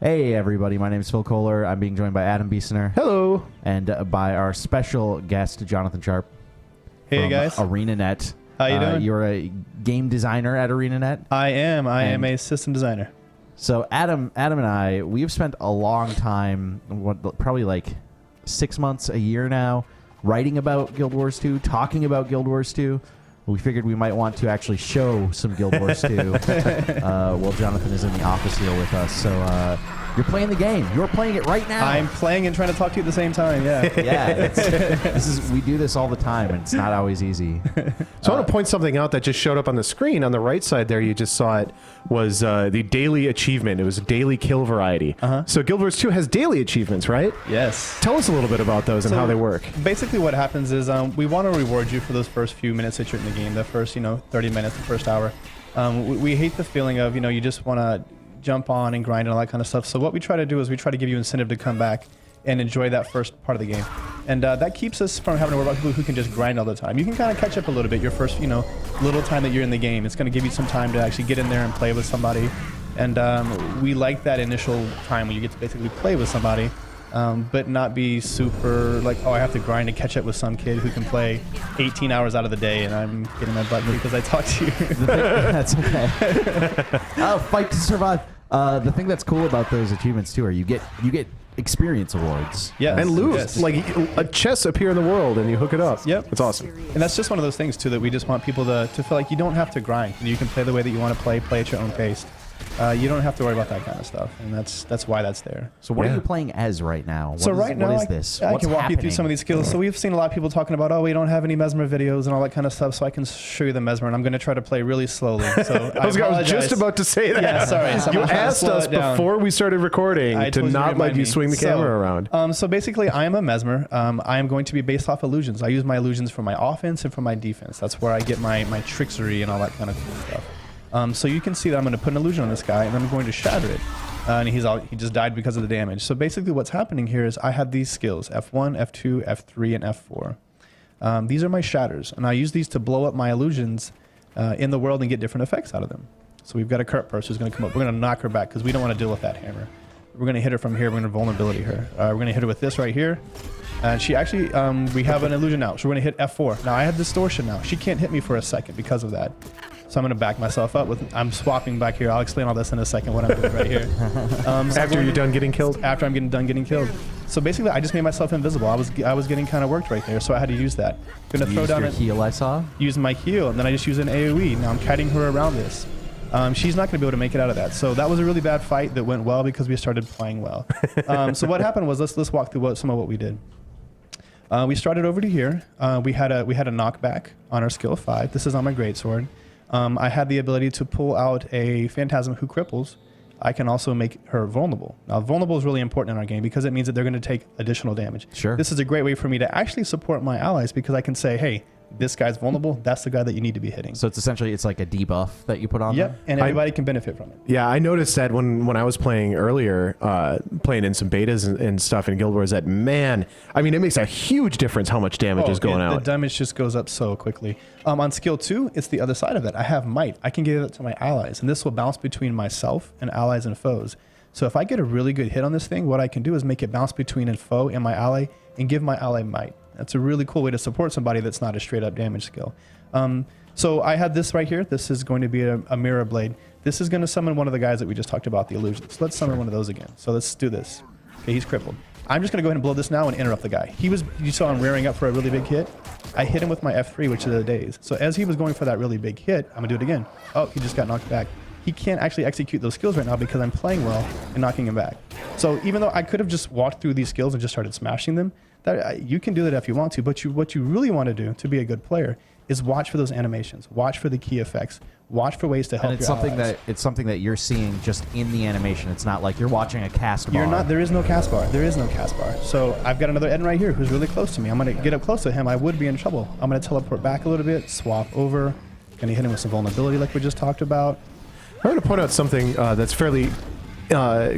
Hey everybody, my name is Phil Kohler. I'm being joined by Adam Biesener. Hello. And by our special guest, Jonathan Sharp. Hey from guys. ArenaNet. How you doing? You're a game designer at ArenaNet. I am a system designer. So Adam and I, we've spent a long time, probably like 6 months, a year now, writing about Guild Wars 2, talking about Guild Wars 2. We figured we might want to actually show some Guild Wars 2 while Jonathan is in the office here with us. So you're playing the game. You're playing it right now. I'm playing and trying to talk to you at the same time. Yeah. Yeah. We do this all the time, and it's not always easy. So I want to point something out that just showed up on the screen on the right side there. You just saw it was the daily achievement. It was a daily kill variety. So Guild Wars 2 has daily achievements, right? Yes. Tell us a little bit about those and how they work. Basically what happens is we want to reward you for those first few minutes that you're in the game, the first 30 minutes, the first hour. We hate the feeling of you just want to jump on and grind and all that kind of stuff. So what we try to do is we try to give you incentive to come back and enjoy that first part of the game. And that keeps us from having to worry about people who can just grind all the time. You can kind of catch up a little bit your first, little time that you're in the game. It's going to give you some time to actually get in there and play with somebody. And we like that initial time when you get to basically play with somebody, but not be super like, oh, I have to grind and catch up with some kid who can play 18 hours out of the day and I'm getting my butt because I talked to you. That's okay. Fight to survive. The thing that's cool about those achievements too are you get experience awards. Yeah, and loot. Like a chest appear in the world and you hook it up. Yep. It's awesome. And that's just one of those things too that we just want people to feel like you don't have to grind. You can play the way that you want to play at your own pace. You don't have to worry about that kind of stuff, and that's why that's there. So what are you playing as right now? What is this? I can walk you through some of these skills. So we've seen a lot of people talking about, oh, we don't have any Mesmer videos and all that kind of stuff, so I can show you the Mesmer, and I'm going to try to play really slowly. So I was just about to say that. Yeah, sorry. So you asked us before we started recording to not let you swing the camera around. So basically, I am a Mesmer. I am going to be based off illusions. I use my illusions for my offense and for my defense. That's where I get my tricksery and all that kind of cool stuff. So you can see that I'm going to put an illusion on this guy, and I'm going to shatter it. And he just died because of the damage. So basically what's happening here is I have these skills, F1, F2, F3, and F4. These are my shatters, and I use these to blow up my illusions in the world and get different effects out of them. So we've got a Kurt Purse who's going to come up. We're going to knock her back because we don't want to deal with that hammer. We're going to hit her from here. We're going to vulnerability her. We're going to hit her with this right here. And she actually, we have an illusion now. So we're going to hit F4. Now I have distortion now. She can't hit me for a second because of that. So I'm going to back myself up with, I'm swapping back here. I'll explain all this in a second, what I'm doing right here. After you're done getting killed? After I'm done getting killed. So basically, I just made myself invisible. I was getting kind of worked right there, so I had to use that. Going to throw down your heal, I saw? Use my heal, and then I just use an AoE. Now I'm kiting her around this. She's not going to be able to make it out of that. So that was a really bad fight that went well because we started playing well. So what happened was, let's walk through some of what we did. We started over to here. We had a knockback on our skill 5. This is on my greatsword. I had the ability to pull out a Phantasm who cripples. I can also make her vulnerable. Now, vulnerable is really important in our game because it means that they're going to take additional damage. Sure. This is a great way for me to actually support my allies because I can say, hey, this guy's vulnerable. That's the guy that you need to be hitting. So it's essentially, it's like a debuff that you put on Yep, them? and everybody can benefit from it. Yeah, I noticed that when I was playing earlier, playing in some betas and stuff in Guild Wars, that, man, I mean, it makes a huge difference how much damage is going out. The damage just goes up so quickly. On skill 2, it's the other side of that. I have might. I can give it to my allies, and this will bounce between myself and allies and foes. So if I get a really good hit on this thing, what I can do is make it bounce between a foe and my ally and give my ally might. That's a really cool way to support somebody that's not a straight up damage skill. So I had this right here. This is going to be a mirror blade. This is going to summon one of the guys that we just talked about, the illusions. Let's summon one of those again. So let's do this. Okay, he's crippled. I'm just going to go ahead and blow this now and interrupt the guy. You saw him rearing up for a really big hit. I hit him with my F3, which is the daze. So as he was going for that really big hit, I'm going to do it again. Oh, he just got knocked back. He can't actually execute those skills right now because I'm playing well and knocking him back. So even though I could have just walked through these skills and just started smashing them, you can do that if you want to, but what you really want to do to be a good player is watch for those animations, watch for the key effects, watch for ways to help your allies. It's something that you're seeing just in the animation. It's not like you're watching a cast bar. There is no cast bar. There is no cast bar. So I've got another Eden right here who's really close to me. I'm going to get up close to him. I would be in trouble. I'm going to teleport back a little bit, swap over, going to hit him with some vulnerability like we just talked about. I want to point out something that's fairly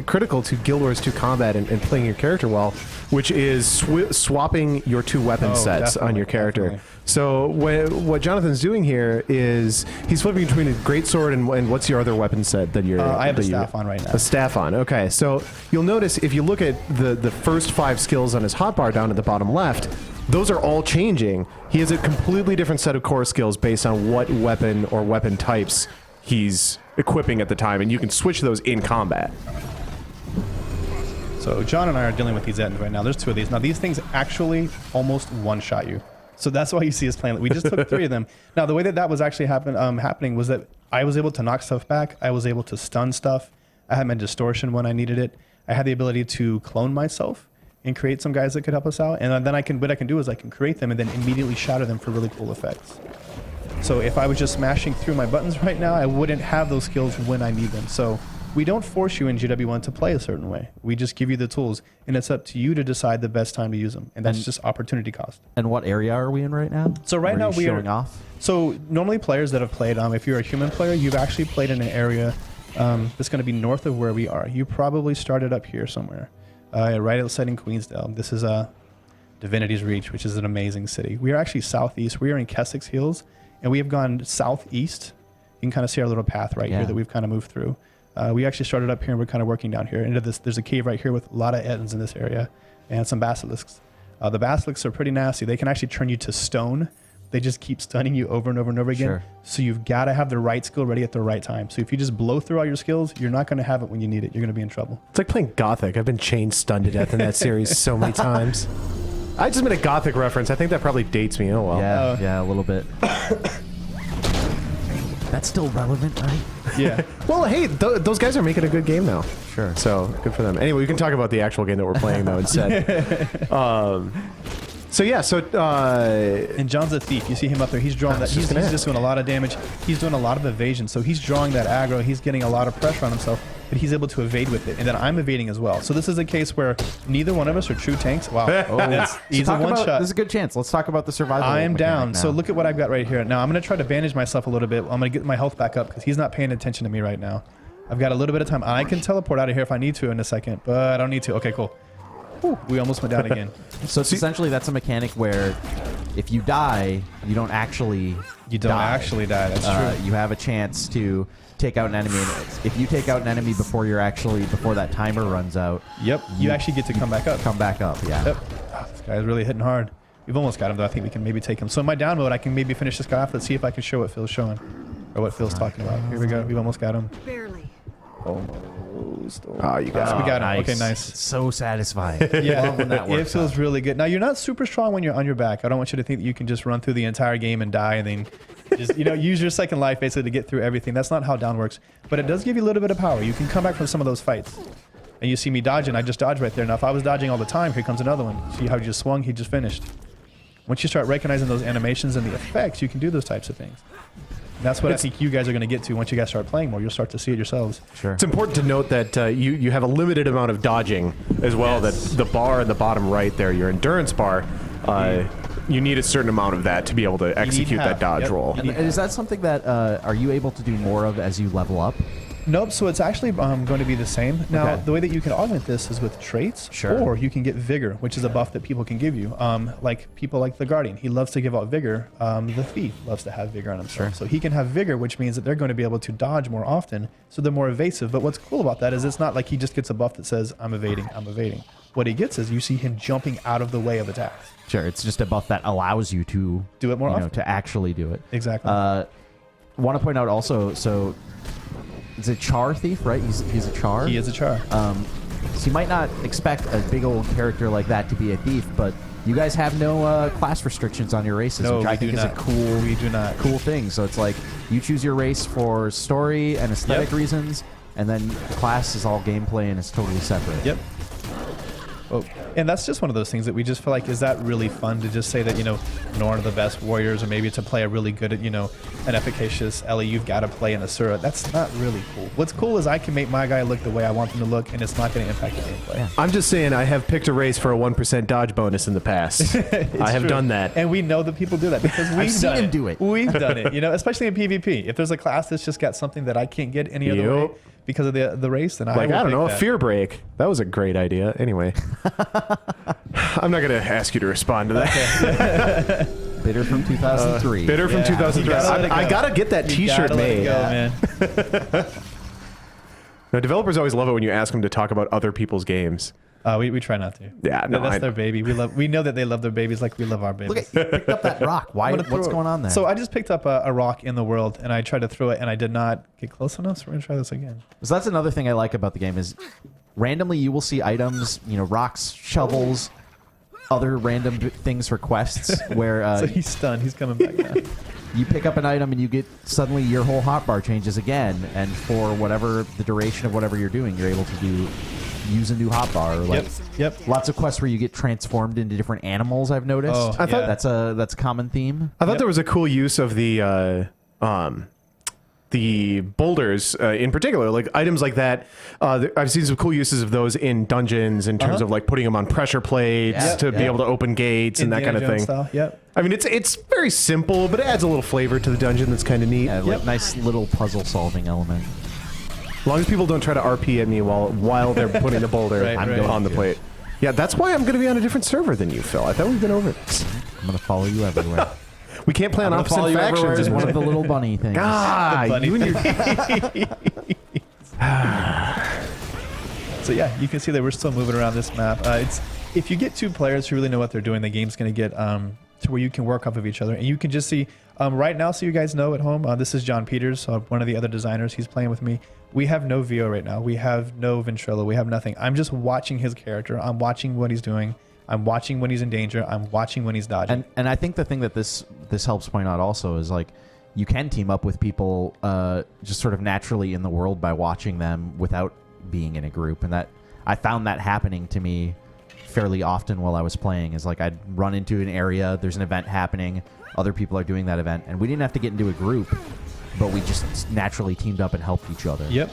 critical to Guild Wars 2 combat and playing your character well, which is swapping your two weapon sets on your character. Definitely. So what Jonathan's doing here is he's flipping between a greatsword and what's your other weapon set that you're? I have a staff on right now. A staff on. Okay, so you'll notice if you look at the first 5 skills on his hotbar down at the bottom left, those are all changing. He has a completely different set of core skills based on what weapon or weapon types he's equipping at the time, and you can switch those in combat. So John and I are dealing with these ends right now. There's 2 of these. Now these things actually almost one-shot you. So that's why you see us playing. We just took 3 of them. Now the way that was actually happening was that I was able to knock stuff back. I was able to stun stuff. I had my distortion when I needed it. I had the ability to clone myself and create some guys that could help us out. And then what I can do is I can create them and then immediately shatter them for really cool effects. So if I was just smashing through my buttons right now, I wouldn't have those skills when I need them. So we don't force you in GW1 to play a certain way. We just give you the tools, and it's up to you to decide the best time to use them. And that's just opportunity cost. And what area are we in right now? So right now we are showing off. So normally players that have played, if you're a human player, you've actually played in an area that's going to be north of where we are. You probably started up here somewhere, right outside in Queensdale. This is Divinity's Reach, which is an amazing city. We are actually southeast. We are in Kessex Hills, and we have gone southeast. You can kind of see our little path right here that we've kind of moved through. We actually started up here, and we're kind of working down here into this. There's a cave right here with a lot of ends in this area and some basilisks. The basilisks are pretty nasty. They can actually turn you to stone. They just keep stunning you over and over and over again. Sure. So you've got to have the right skill ready at the right time. So if you just blow through all your skills, you're not going to have it when you need it. You're going to be in trouble. It's like playing Gothic. I've been chain stunned to death in that series so many times. I just made a Gothic reference. I think that probably dates me. Oh, well. Yeah, a little bit. That's still relevant, right? Yeah. Well, hey, those guys are making a good game now. Sure. So, good for them. Anyway, we can talk about the actual game that we're playing, though, instead. And John's a thief. You see him up there. He's drawing that. He's just doing a lot of damage. He's doing a lot of evasion. So he's drawing that aggro. He's getting a lot of pressure on himself, but he's able to evade with it. And then I'm evading as well. So this is a case where neither one of us are true tanks. Wow. He's a one shot. This is a good chance. Let's talk about the survival. I am mechanic down. now. So look at what I've got right here. Now I'm going to try to bandage myself a little bit. I'm going to get my health back up because he's not paying attention to me right now. I've got a little bit of time. I can teleport out of here if I need to in a second, but I don't need to. Okay, cool. Whew, we almost went down again. So it's essentially that's a mechanic where if you die, you don't actually actually die. That's true. You have a chance to take out an enemy. And if you take out an enemy before that timer runs out, you actually get to come back up. Come back up, yeah. Yep. Oh, this guy's really hitting hard. We've almost got him though. I think we can maybe take him. So in my down mode, I can maybe finish this guy off. Let's see if I can show what Phil's showing or what Phil's talking about. Here we go. We've almost got him. Barely. Almost. Oh, you got So it. we got him. Nice. Okay, nice. It's so satisfying. Yeah, Love when that it works feels out. really good. Now you're not super strong when you're on your back. I don't want you to think that you can just run through the entire game and die and then just use your second life basically to get through everything. That's not how down works. But it does give you a little bit of power. You can come back from some of those fights. And you see me dodging. I just dodged right there. Now if I was dodging all the time, here comes another one. See how he just swung? He just finished. Once you start recognizing those animations and the effects, you can do those types of things. And that's what I think you guys are going to get to once you guys start playing more. You'll start to see it yourselves. Sure. It's important to note that you have a limited amount of dodging as well. Yes. That the bar in the bottom right there, your endurance bar, you need a certain amount of that to be able to execute that half. dodge Yep. roll. And is that something that are you able to do more of as you level up? Nope, so it's actually going to be the same. Now, Okay. the way that you can augment this is with traits, Sure. or you can get Vigor, which is a buff that people can give you. Like people like the Guardian, he loves to give out Vigor. The Thief loves to have Vigor on himself. Sure. So he can have Vigor, which means that they're going to be able to dodge more often, so they're more evasive. But what's cool about that is it's not like he just gets a buff that says, I'm evading, I'm evading. What he gets is you see him jumping out of the way of attacks. Sure, it's just a buff that allows you to Do it more often. to actually do it. Exactly. Want to point out also, so it's a Char thief, right? He's a Char. He is a Char. So you might not expect a big old character like that to be a thief, but you guys have no class restrictions on your races, No, which I we think do is a not. cool, We do not. cool thing. So it's like you choose your race for story and aesthetic Yep. reasons, and then class is all gameplay and it's totally separate. Yep. Oh, and that's just one of those things that we just feel like, is that really fun to just say that, Norn are the best warriors, or maybe to play a really good, an efficacious Ellie, you've got to play an Asura. That's not really cool. What's cool is I can make my guy look the way I want him to look, and it's not going to impact the gameplay. Yeah. I'm just saying I have picked a race for a 1% dodge bonus in the past. I have true. done that. And we know that people do that because we've seen done him it. do it. We've done it, especially in PvP. If there's a class that's just got something that I can't get any other way, Yep. because of the race, then Like, I don't know, a that. fear break. That was a great idea. Anyway, I'm not going to ask you to respond to that. Bitter from 2003. Bitter from 2003. I got to get that T-shirt made. Man. Now, developers always love it when you ask them to talk about other people's games. We try not to. Yeah, no, that's their baby. We know that they love their babies like we love our babies. Look at you picked up that rock. Why? What's going on there? So I just picked up a rock in the world, and I tried to throw it, and I did not get close enough. So we're gonna try this again. So that's another thing I like about the game is randomly you will see items, rocks, shovels, other random things for quests where So he's stunned. He's coming back now. you pick up an item and you get suddenly your whole hotbar changes again, and for whatever the duration of whatever you're doing, you're able to use a new hotbar. Or like Yep. lots of quests where you get transformed into different animals. I've noticed. Oh, I thought that's a common theme. I thought there was a cool use of the boulders in particular, like items like that. I've seen some cool uses of those in dungeons in terms of like putting them on pressure plates to be able to open gates and that kind of thing. Style. Yep. I mean, it's very simple, but it adds a little flavor to the dungeon that's kind of neat. Yeah, like nice little puzzle solving element. As long as people don't try to RP at me while they're putting the boulder Right, on right. the plate. Yeah, that's why I'm going to be on a different server than you, Phil. I thought we've been over this. I'm gonna follow you everywhere. We can't play on I'm gonna follow opposite you everywhere factions. as one of the little bunny things. Ah, bunny you and your So yeah, you can see that we're still moving around this map. It's if you get two players who really know what they're doing, the game's going to get to where you can work off of each other, and you can just see right now. So you guys know at home, this is John Peters, one of the other designers. He's playing with me. We have no VO right now. We have no ventrilo. We have nothing. I'm just watching his character. I'm watching what he's doing. I'm watching when he's in danger. I'm watching when he's dodging. And I think the thing that this helps point out also is like you can team up with people just sort of naturally in the world by watching them without being in a group, and that I found that happening to me fairly often while I was playing. Is like I'd run into an area, there's an event happening, other people are doing that event, and we didn't have to get into a group, but we just naturally teamed up and helped each other. Yep.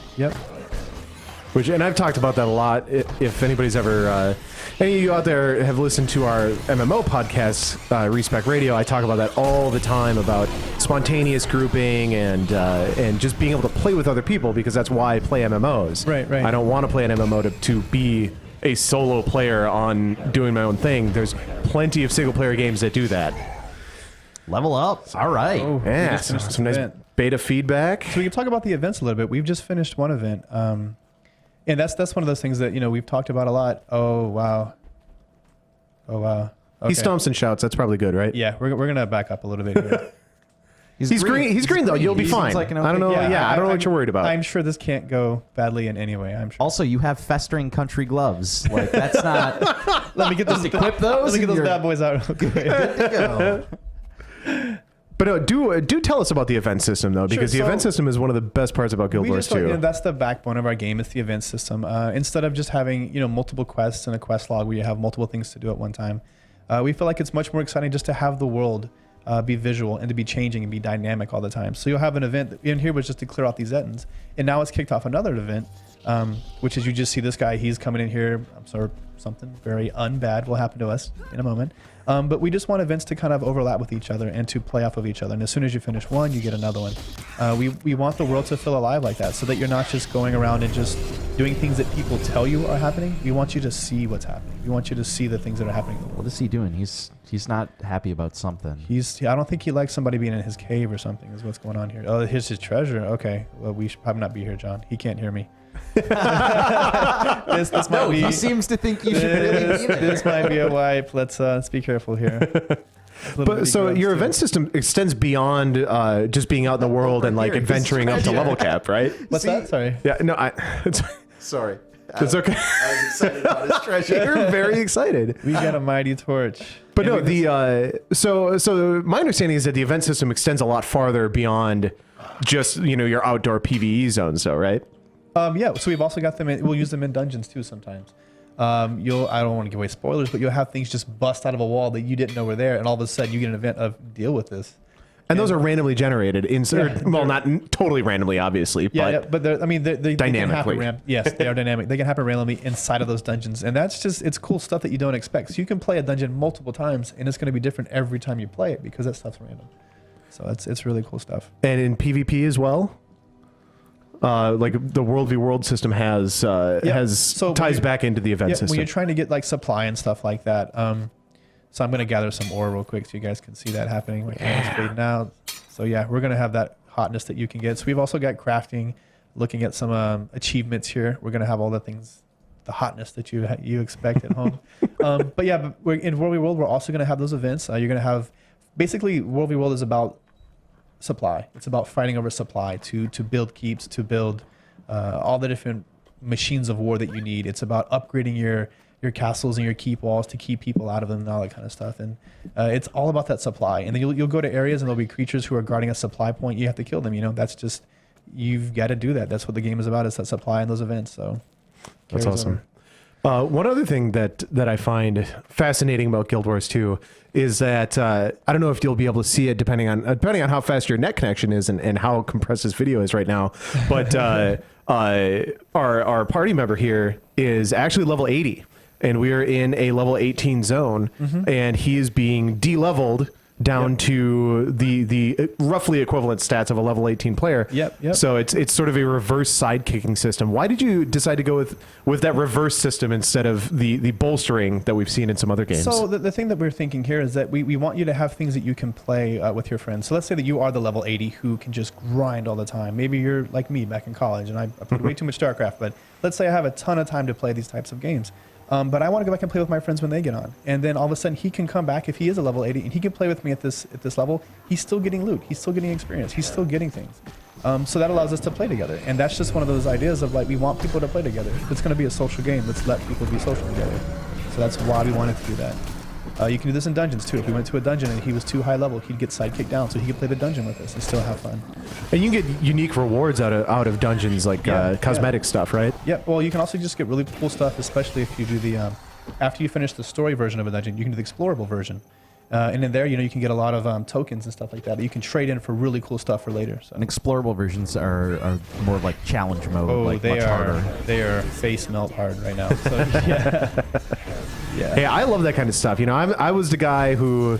and I've talked about that a lot. If anybody's ever, any of you out there have listened to our MMO podcast, Respec Radio, I talk about that all the time about spontaneous grouping and just being able to play with other people, because that's why I play MMOs. Right. I don't want to play an MMO to be a solo player on doing my own thing. There's plenty of single player games that do that. Level up. All right. Yeah, just finished this some nice event. beta feedback. So we can talk about the events a little bit. We've just finished one event, and that's one of those things that we've talked about a lot. Oh wow. Okay. He stomps and shouts. That's probably good, right? Yeah, we're gonna back up a little bit here. He's green. He's green though. You'll be He fine. seems like an I don't know. okay guy. Yeah, I don't know what I'm- you're worried about. I'm sure this can't go badly in any way. I'm sure. Also, you have festering country gloves. Like that's not. Let me get those. equip those Let me get and those you're bad boys out. real quick. good to go. But no, do tell us about the event system though, because the so- event system is one of the best parts about Guild We Wars just thought, 2. that's the backbone of our game. It's the event system. Instead of just having multiple quests and a quest log where you have multiple things to do at one time, we feel like it's much more exciting just to have the world be visual and to be changing and be dynamic all the time. So you'll have an event in here was just to clear out these ends, and now it's kicked off another event, which is you just see this guy. He's coming in here. I'm sorry, something very unbad will happen to us in a moment. But we just want events to kind of overlap with each other and to play off of each other. And as soon as you finish one, you get another one. We want the world to feel alive like that, so that you're not just going around and just doing things that people tell you are happening. We want you to see what's happening. We want you to see the things that are happening in the world. What is he doing? He's not happy about something. I don't think he likes somebody being in his cave or something is what's going on here. Oh, here's his treasure. Okay. Well, we should probably not be here, John. He can't hear me. this might be, he seems to think you should really be there. this might be a wipe. Let's be careful here. But so your event system extends beyond just being out in the world and like Here, adventuring up to treasure. level cap, right? What's that? Sorry. Yeah, no, Sorry. it's okay. I was excited about his treasure. You're very excited. We got a mighty torch. But And no, so my understanding is that the event system extends a lot farther beyond just your outdoor PvE zones, though, right? Yeah, so we've also got them we'll use them in dungeons too sometimes. I don't want to give away spoilers, but you'll have things just bust out of a wall that you didn't know were there, and all of a sudden you get an event of deal with this. And those are randomly generated. Well, not totally randomly, obviously, but But they can dynamically. happen yes, they are dynamic. They can happen randomly inside of those dungeons, and that's just it's cool stuff that you don't expect. So you can play a dungeon multiple times, and it's going to be different every time you play it because that stuff's random. So it's really cool stuff. and in PvP as well. like the World v World system has ties back into the event system. When you're trying to get like supply and stuff like that. So I'm going to gather some ore real quick so you guys can see that happening. My camera's fading out. So yeah, we're going to have that hotness that you can get. So we've also got crafting, looking at some achievements here. We're going to have all the things, the hotness that you expect at home. But yeah, in World v World, we're also going to have those events. You're going to have, basically World v World is about supply. It's about fighting over supply to build keeps, to build all the different machines of war that you need. It's about upgrading your castles and your keep walls to keep people out of them and all that kind of stuff. And it's all about that supply. And then you'll go to areas and there'll be creatures who are guarding a supply point. You have to kill them. That's just, you've got to do that. That's what the game is about, is that supply and those events. So that's awesome. One other thing that I find fascinating about Guild Wars 2 is that I don't know if you'll be able to see it depending on how fast your net connection is and how compressed this video is right now. But our party member here is actually level 80, and we are in a level 18 zone, and he is being de-leveled down to the roughly equivalent stats of a level 18 player. Yep. So it's sort of a reverse side-kicking system. Why did you decide to go with that reverse system instead of the bolstering that we've seen in some other games? So the thing that we're thinking here is that we want you to have things that you can play with your friends. So let's say that you are the level 80 who can just grind all the time. Maybe you're like me back in college and I played way too much StarCraft, but let's say I have a ton of time to play these types of games. But I want to go back and play with my friends when they get on. And then all of a sudden he can come back if he is a level 80 and he can play with me at this level. He's still getting loot. He's still getting experience. He's still getting things. So that allows us to play together. And that's just one of those ideas of like, we want people to play together. If it's going to be a social game, let's let people be social together. So that's why we wanted to do that. You can do this in dungeons too. If we went to a dungeon and he was too high level, he'd get sidekicked down so he could play the dungeon with us and still have fun. And you can get unique rewards out of dungeons, like cosmetic stuff, right? Yeah. Well, you can also just get really cool stuff, especially if you do the after you finish the story version of a dungeon, you can do the explorable version. And in there, you can get a lot of tokens and stuff like that you can trade in for really cool stuff for later. So. And explorable versions are more like challenge mode, like much harder. They are face melt hard right now. So, yeah. Hey, I love that kind of stuff. I was the guy who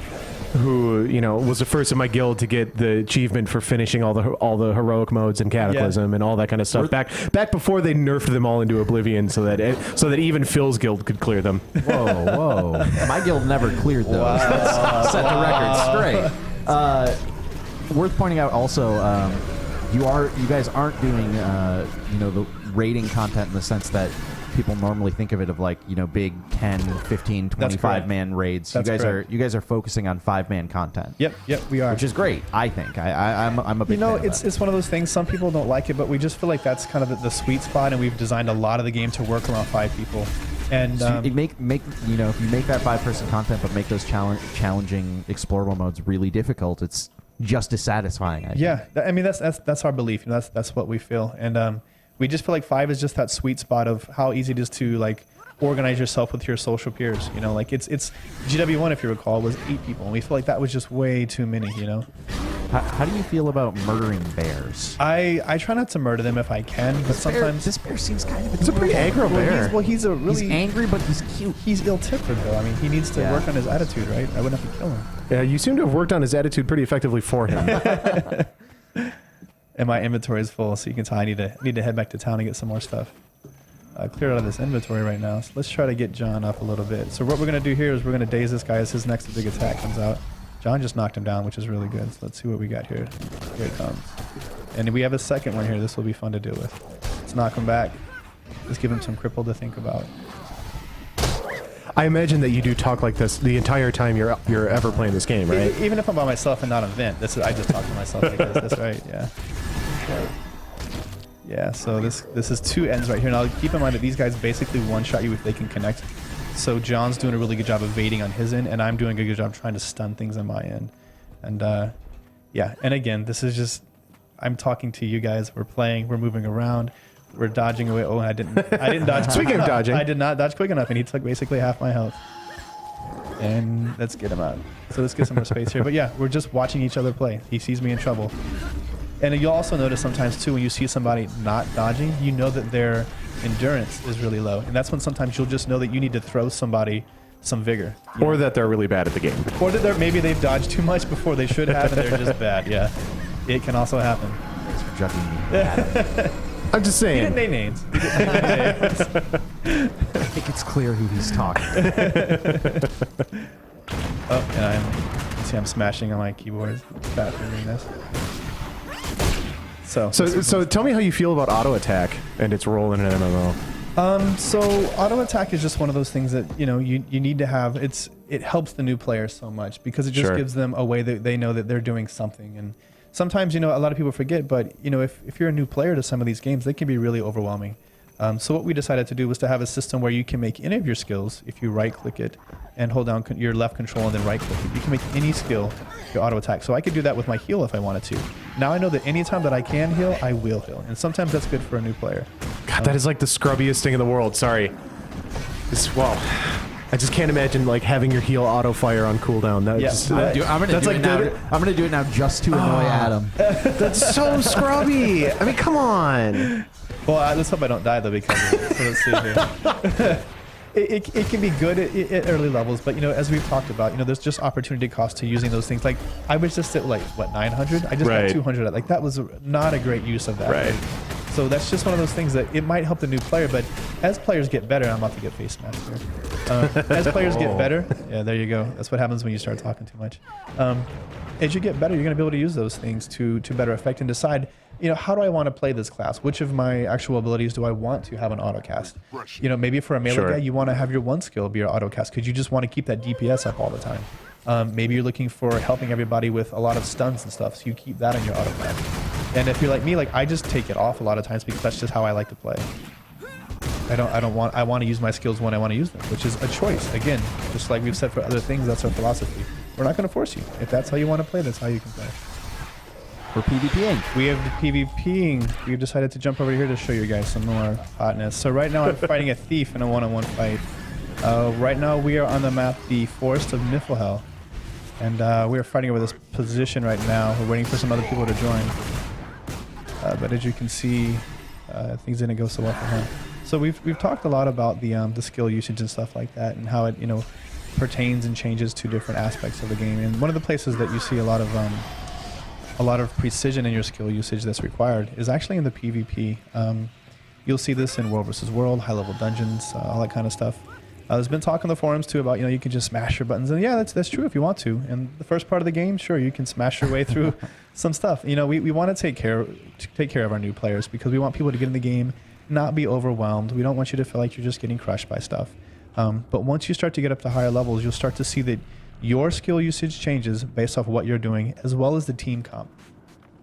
was the first in my guild to get the achievement for finishing all the heroic modes and Cataclysm and all that kind of stuff back before they nerfed them all into oblivion so that even Phil's guild could clear them. Whoa. My guild never cleared those. Wow. Let's set the record straight. Worth pointing out also, you guys aren't doing the raiding content in the sense that people normally think of it of like, big 10, 15, 25 man raids. You guys are focusing on 5-man content. Yep, we are. Which is great, I think. I'm a big fan of that. It's one of those things, some people don't like it, but we just feel like that's kind of the sweet spot, and we've designed a lot of the game to work around 5 people. And so if you make that 5-person content but make those challenging explorable modes really difficult, it's just as satisfying. I think. That's our belief. That's what we feel. And we just feel like 5 is just that sweet spot of how easy it is to like organize yourself with your social peers. Like it's GW1, if you recall, was 8 people, and we feel like that was just way too many. How do you feel about murdering bears? I try not to murder them if I can, but sometimes this bear seems kind of it's a pretty aggro bear. He's angry, but he's cute. He's ill-tempered though. I mean, he needs to work on his attitude, right? I wouldn't have to kill him. Yeah, you seem to have worked on his attitude pretty effectively for him. And my inventory is full, so you can tell I need to head back to town and get some more stuff. Cleared out of this inventory right now. So let's try to get John up a little bit. So what we're going to do here is we're going to daze this guy as his next big attack comes out. John just knocked him down, which is really good. So let's see what we got here. Here it comes. And we have a second one here. This will be fun to deal with. Let's knock him back. Let's give him some cripple to think about. I imagine that you do talk like this the entire time you're ever playing this game, right? Even if I'm by myself and not on vent, I just talk to myself like this. That's right, yeah. Yeah, so this is 2 ends right here. Now keep in mind that these guys basically one-shot you if they can connect. So John's doing a really good job of evading on his end, and I'm doing a good job trying to stun things on my end. And and again, this is just, I'm talking to you guys. We're playing, we're moving around. We're dodging away. Oh, I didn't dodge. Speaking of dodging, I did not dodge quick enough, and he took basically half my health. And let's get him out. So let's get some more space here. But yeah, we're just watching each other play. He sees me in trouble. And you'll also notice sometimes too, when you see somebody not dodging, you know that their endurance is really low. And that's when sometimes you'll just know that you need to throw somebody some vigor. Or that they're really bad at the game. Or that maybe they've dodged too much before they should have, and they're just bad. Yeah, it can also happen. Thanks for judging me. I'm just He saying. didn't name names. I think it's clear who he's talking. Oh, and I'm smashing on my keyboard. Bad for doing this. So tell me how you feel about auto attack and its role in an MMO. So auto attack is just one of those things that you need to have. It helps the new player so much because it just Sure. gives them a way that they know that they're doing something. And sometimes a lot of people forget, but if you're a new player to some of these games, they can be really overwhelming. So what we decided to do was to have a system where you can make any of your skills if you right click it and hold down your left control and then right click it. You can make any skill your auto attack. So I could do that with my heal if I wanted to. Now I know that anytime that I can heal, I will heal. And sometimes that's good for a new player. God, that is like the scrubbiest thing in the world. Sorry. I just can't imagine like having your heal auto fire on cooldown. That Yeah. just, I'm gonna do it now just to annoy Adam. that's so scrubby. I mean, come on. Well, let's hope I don't die though because of it. So let's see here. It can be good at early levels, but as we've talked about, there's just opportunity cost to using those things. Like I was just at 900. I just Right. got 200. Like that was not a great use of that. Right. So that's just one of those things that it might help the new player, but as players get better, I'm about to get face masked here. As players get better, yeah, there you go. That's what happens when you start talking too much. As you get better, you're going to be able to use those things to better effect and decide, how do I want to play this class? Which of my actual abilities do I want to have an autocast? Maybe for a melee Sure. guy, you want to have your one skill be your autocast because you just want to keep that DPS up all the time. Maybe you're looking for helping everybody with a lot of stuns and stuff, so you keep that on your autocast. And if you're like me, I just take it off a lot of times because that's just how I like to play. I want to use my skills when I want to use them, which is a choice. Again, just like we've said for other things, that's our philosophy. We're not going to force you. If that's how you want to play, that's how you can play. We're PvPing. We have the PvPing. We've decided to jump over here to show you guys some more hotness. So right now I'm fighting a thief in a one-on-one fight. Right now we are on the map, the Forest of Niflhel. And we are fighting over this position right now. We're waiting for some other people to join. But as you can see, things didn't go so well for him. So we've talked a lot about the skill usage and stuff like that, and how it pertains and changes to different aspects of the game. And one of the places that you see a lot of precision in your skill usage that's required is actually in the PvP. You'll see this in World versus World, high-level dungeons, all that kind of stuff. There's been talk on the forums too about you can just smash your buttons, and yeah, that's true if you want to. And the first part of the game, sure, you can smash your way through some stuff. We want to take care of our new players because we want people to get in the game, not be overwhelmed. We don't want you to feel like you're just getting crushed by stuff. But once you start to get up to higher levels, you'll start to see that your skill usage changes based off what you're doing, as well as the team comp.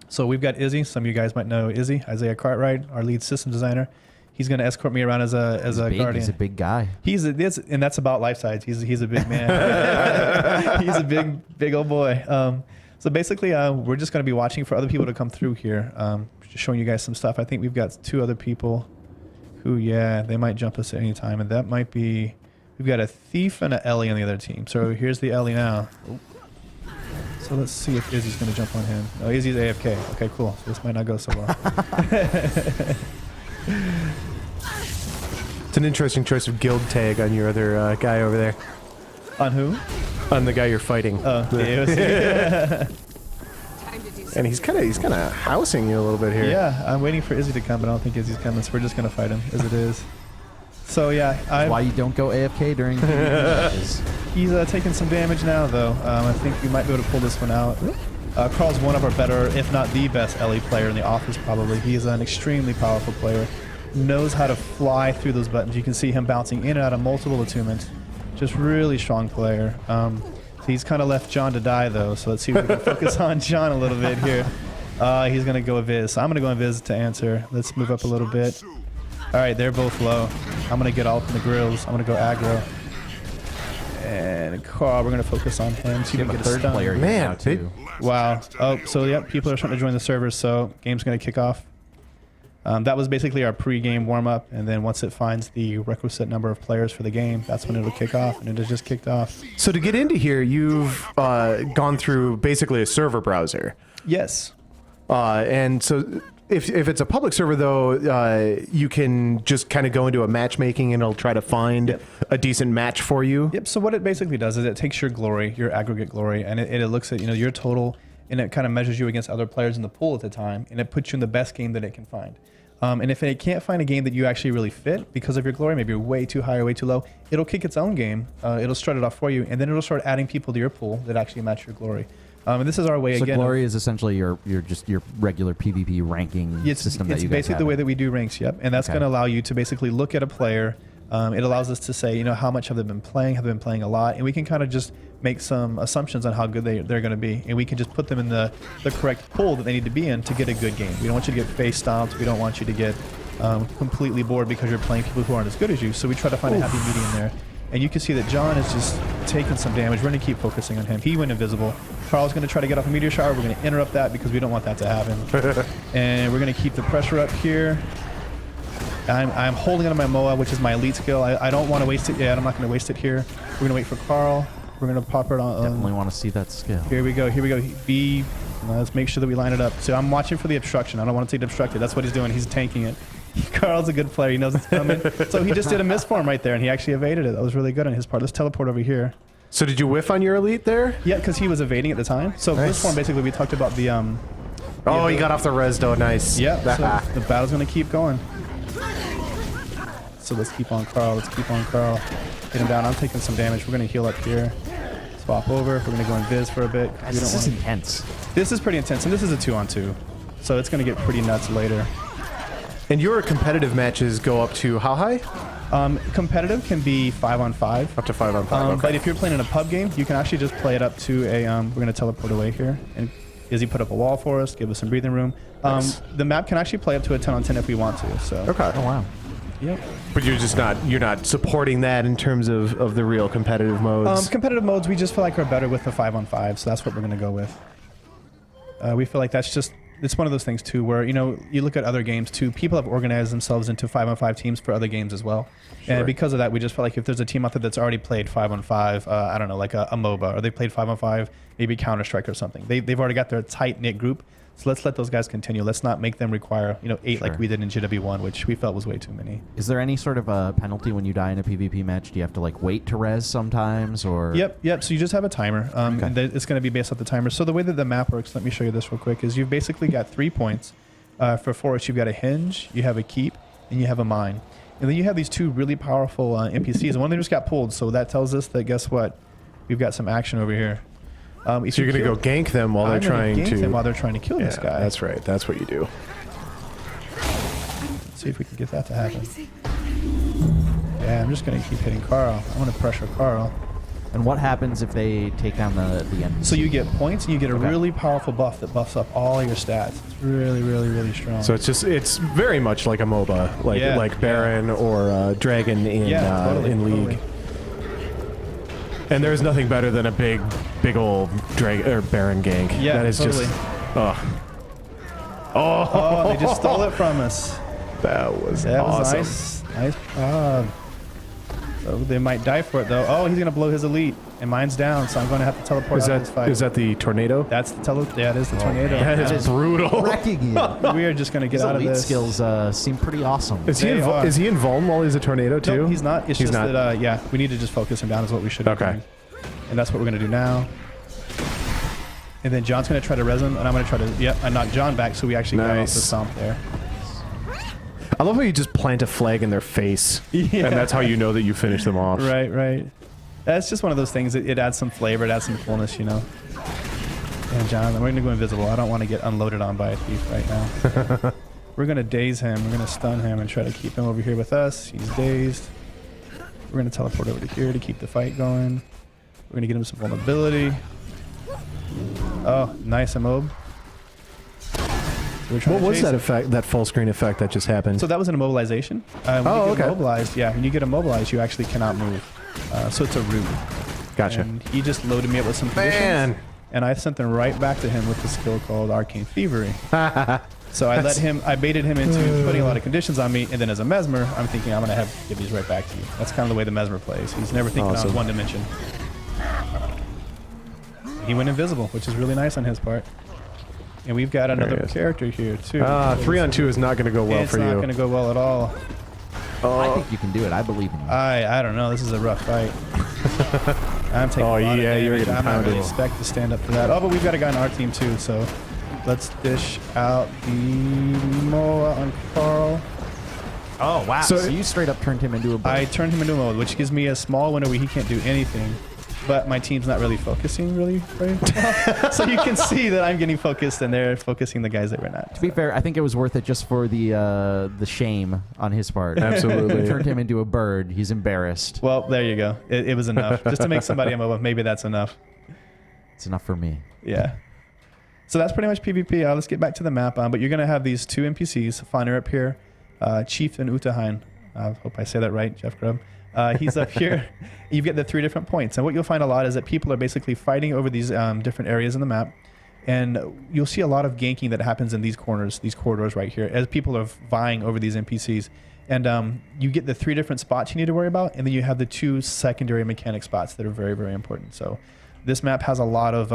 So we've got Izzy. Some of you guys might know Izzy, Isaiah Cartwright, our lead system designer. He's going to escort me around as a guardian. He's a big guy. And that's about life size. He's a big man. He's a big old boy. So basically, we're just going to be watching for other people to come through here. Just showing you guys some stuff. I think we've got 2 other people who, they might jump us at any time, and that might be. We've got a thief and an Ellie on the other team. So here's the Ellie now. So let's see if Izzy's going to jump on him. Oh, Izzy's AFK. Okay, cool. So this might not go so well. It's an interesting choice of guild tag on your other guy over there. On who? On the guy you're fighting. Oh, yeah. And he's kind of housing you a little bit here. Yeah, I'm waiting for Izzy to come, but I don't think Izzy's coming, so we're just going to fight him as it is. So yeah, Why you don't go AFK during PvP matches. He's taking some damage now, though. I think we might be able to pull this one out. Carl's one of our better, if not the best, Ellie player in the office, probably. He's an extremely powerful player. Knows how to fly through those buttons. You can see him bouncing in and out of multiple attunements. Just really strong player. He's kind of left John to die, though, so let's see if we can focus on John a little bit here. He's going to go Viz. So I'm going to go Viz to answer. Let's move up a little bit. All right, they're both low. I'm going to get all up in the grills. I'm going to go aggro. And Carl, we're going to focus on him. See if we can get a stun. Player Man, now too. Wow. Oh, so yep, people are starting to join the servers, so game's going to kick off. That was basically our pre-game warm-up, and then once it finds the requisite number of players for the game, that's when it'll kick off, and it has just kicked off. So to get into here, you've gone through basically a server browser. Yes. And so if it's a public server, though, you can just kind of go into a matchmaking and it'll try to find a decent match for you. Yep. So what it basically does is it takes your glory, your aggregate glory, and it looks at your total, and it kind of measures you against other players in the pool at the time, and it puts you in the best game that it can find. And if it can't find a game that you actually really fit because of your glory, maybe you're way too high or way too low, it'll kick its own game. It'll start it off for you, and then it'll start adding people to your pool that actually match your glory. And this is our way So again. glory is essentially your regular PvP ranking system that you guys It's basically have. the way that we do ranks, yep. And that's Okay. going to allow you to basically look at a player. It allows us to say, you know, how much have they been playing? Have they been playing a lot? And we can kind of just make some assumptions on how good they're going to be. And we can just put them in the correct pool that they need to be in to get a good game. We don't want you to get face stomped. We don't want you to get completely bored because you're playing people who aren't as good as you. So we try to find a happy medium there. And you can see that John is just taking some damage. We're going to keep focusing on him. He went invisible. Carl's going to try to get off a meteor shower. We're going to interrupt that because we don't want that to happen. And we're going to keep the pressure up here. I'm holding on to my MOA, which is my elite skill. I don't want to waste it yet. I'm not going to waste it here. We're going to wait for Carl. We're going to pop it on. Definitely want to see that skill. Here we go. Here we go. B. Let's make sure that we line it up. So I'm watching for the obstruction. I don't want to take it obstructed. That's what he's doing. He's tanking it. Carl's a good player. He knows it's coming. So he just did a misform right there, and he actually evaded it. That was really good on his part. Let's teleport over here. So did you whiff on your elite there? Yeah, because he was evading at the time. So Nice. misform, basically, we talked about the... Oh, you got off the res though. Nice. Yeah, so the battle's going to keep going. So let's keep on Carl. Let's keep on Carl. Get him down. I'm taking some damage. We're going to heal up here. Swap over. We're going to go in Viz for a bit. This is intense. This is pretty intense, and this is a 2-on-2. So it's going to get pretty nuts later. And your competitive matches go up to how high? Competitive can be 5-on-5. Up to 5-on-5. Okay. But if you're playing in a pub game, you can actually just play it up to a... we're going to teleport away here. And Izzy put up a wall for us, give us some breathing room. Nice. The map can actually play up to a 10-on-10 if we want to. So. Okay. Oh wow. Yep. But you're not supporting that in terms of the real competitive modes. Competitive modes, we just feel like are better with the 5-on-5, so that's what we're going to go with. We feel like that's just... It's one of those things, too, where, you know, you look at other games, too. People have organized themselves into 5-on-5 teams for other games as well. Sure. And because of that, we just felt like if there's a team out there that's already played 5-on-5, I don't know, like a MOBA, or they played 5-on-5, maybe Counter-Strike or something. They've already got their tight-knit group. So let's let those guys continue. Let's not make them require, 8 like we did in GW1, which we felt was way too many. Is there any sort of a penalty when you die in a PvP match? Do you have to like wait to res sometimes, or? Yep. So you just have a timer. And it's going to be based off the timer. So the way that the map works, let me show you this real quick, is you've basically got 3 points. For forest, you've got a hinge, you have a keep, and you have a mine. And then you have these 2 really powerful NPCs. And one of them just got pulled, so that tells us that, guess what? We've got some action over here. So you're going to go gank them while they're trying to kill this guy. That's right. That's what you do. Let's see if we can get that to happen. Yeah, I'm just going to keep hitting Carl. I want to pressure Carl. And what happens if they take down the NPC? So you get points, and you get a really powerful buff that buffs up all your stats. It's really, really, really strong. So it's very much like a MOBA, like Baron or Dragon in League. Totally. And there's nothing better than a big old Baron gank. Yeah, that is totally. just. Oh, they just stole it from us. That was That awesome. was nice. So they might die for it though. Oh, he's gonna blow his elite, and mine's down, so I'm gonna have to teleport out of this fight. Is that the tornado? That's the Yeah, it is the tornado. That is brutal. wrecking it. We are just gonna get His out of elite this. skills seem pretty awesome. Is he in Vuln while he's a tornado too? No, he's not. It's He's just not. that we need to just focus him down is what we should be Okay. doing. And that's what we're gonna do now. And then John's gonna try to res him, and I'm gonna try to I knocked John back, so we actually got off Nice. the stomp there. I love how you just plant a flag in their face, Yeah. and that's how you know that you finish them off. Right. That's just one of those things. It adds some flavor. It adds some fullness, And John, we're gonna go invisible. I don't want to get unloaded on by a thief right now. We're gonna daze him. We're gonna stun him and try to keep him over here with us. He's dazed. We're gonna teleport over to here to keep the fight going. We're gonna get him some vulnerability. Oh, nice, Amob. What was that effect? That full screen effect that just happened? So that was an immobilization. When you get okay. immobilized, when you get immobilized, you actually cannot move. So it's a root. Gotcha. And he just loaded me up with some conditions. Man. And I sent them right back to him with the skill called Arcane Thievery. So I baited him into putting a lot of conditions on me, and then as a Mesmer, I'm thinking I'm going to give these right back to you. That's kind of the way the Mesmer plays. He's never thinking on one dimension. He went invisible, which is really nice on his part. And we've got another character here, too. 3-on-2 is not going to go well for you. It's not going to go well at all. I think you can do it. I believe in you. I don't know. This is a rough fight. I'm taking a lot of damage. you're getting I'm not really pounded. expect to stand up for that. Oh, but we've got a guy on our team, too, so let's dish out the Moa on Carl. Oh, wow. So- So you straight up turned him into a bird. I turned him into a Moa, which gives me a small window where he can't do anything. But my team's not really focusing really very well. So you can see that I'm getting focused and they're focusing the guys that we're not. To be fair, I think it was worth it just for the shame on his part. Absolutely. You turned him into a bird. He's embarrassed. Well, there you go. It was enough. Just to make somebody a MOBA, maybe that's enough. It's enough for me. Yeah. So that's pretty much PvP. Let's get back to the map. But you're going to have these two NPCs. Finer up here. Chief and Utahain. I hope I say that right, Jeff Grubb. He's up here. You get the 3 different points. And what you'll find a lot is that people are basically fighting over these different areas in the map. And you'll see a lot of ganking that happens in these corridors right here, as people are vying over these NPCs. And you get the 3 different spots you need to worry about. And then you have the 2 secondary mechanic spots that are very, very important. So this map has a lot of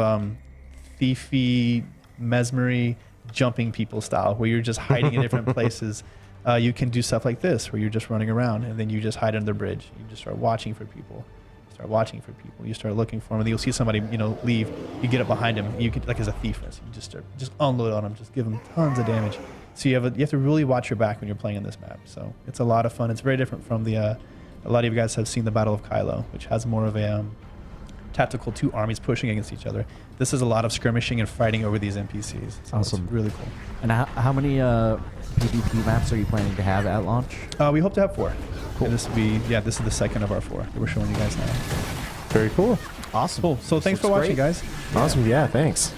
thiefy, mesmery, jumping people style, where you're just hiding in different places. You can do stuff like this, where you're just running around and then you just hide under the bridge. You just start watching for people. You start looking for them. And you'll see somebody, leave. You get up behind him. You can, like as a thief, you just unload on him, just give him tons of damage. So you have to really watch your back when you're playing in this map. So it's a lot of fun. It's very different from the. A lot of you guys have seen the Battle of Kylo, which has more of a tactical 2 armies pushing against each other. This is a lot of skirmishing and fighting over these NPCs. So Awesome. It's really cool. And how many PvP maps are you planning to have at launch? We hope to have 4. Cool. And this is the second of our 4 that we're showing you guys now. Very cool. Awesome. Cool. So thanks for Looks watching, great. guys. Awesome. Yeah, thanks.